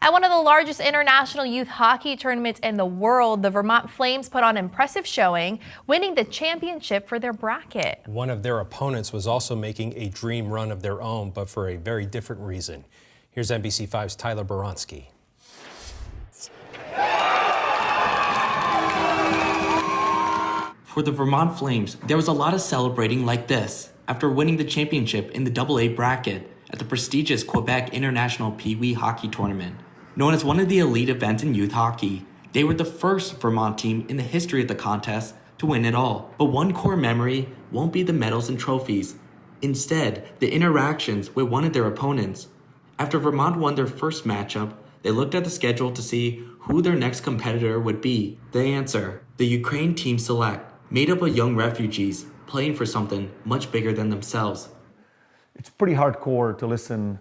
At one of the largest international youth hockey tournaments in the world, the Vermont Flames put on an impressive showing, winning the championship for their bracket. One of their opponents was also making a dream run of their own, but for a very different reason. Here's NBC5's Tyler Boronsky. For the Vermont Flames, there was a lot of celebrating like this after winning the championship in the AA bracket at the prestigious Quebec International Pee Wee Hockey Tournament. Known as one of the elite events in youth hockey, they were the first Vermont team in the history of the contest to win it all. But one core memory won't be the medals and trophies. Instead, the interactions with one of their opponents. After Vermont won their first matchup, they looked at the schedule to see who their next competitor would be. The answer, the Ukraine Team Select, made up of young refugees playing for something much bigger than themselves. It's pretty hardcore to listen,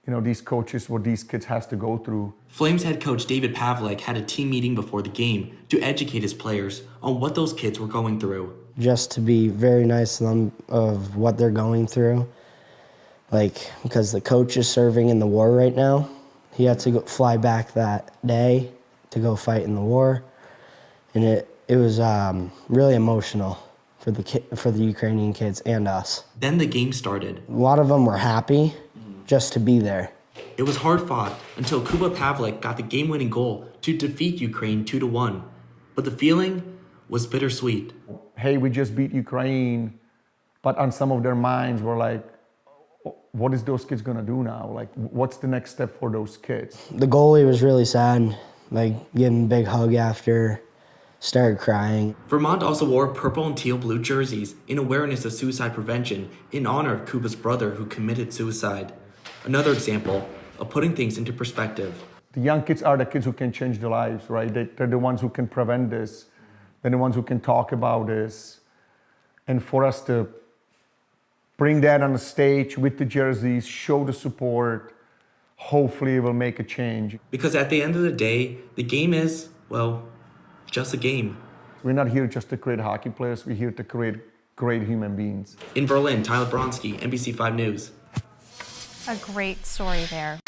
these coaches, what these kids has to go through. Flames head coach David Pavlik had a team meeting before the game to educate his players on what those kids were going through. Just to be very nice to them of what they're going through. Because the coach is serving in the war right now. He had to fly back that day to go fight in the war. And it was really emotional for the Ukrainian kids and us. Then the game started. A lot of them were happy just to be there. It was hard fought until Kuba Pavlik got the game-winning goal to defeat Ukraine 2-1. But the feeling was bittersweet. Hey, we just beat Ukraine, but on some of their minds were like, what is those kids gonna do now? What's the next step for those kids? The goalie was really sad, giving a big hug after, started crying. Vermont also wore purple and teal blue jerseys in awareness of suicide prevention in honor of Kuba's brother who committed suicide. Another example of putting things into perspective. The young kids are the kids who can change their lives, right? They're the ones who can prevent this. They're the ones who can talk about this. And for us to bring that on the stage with the jerseys, show the support, hopefully it will make a change. Because at the end of the day, the game is, well, just a game. We're not here just to create hockey players, we're here to create great human beings. In Berlin, Tyler Bronsky, NBC5 News. A great story there.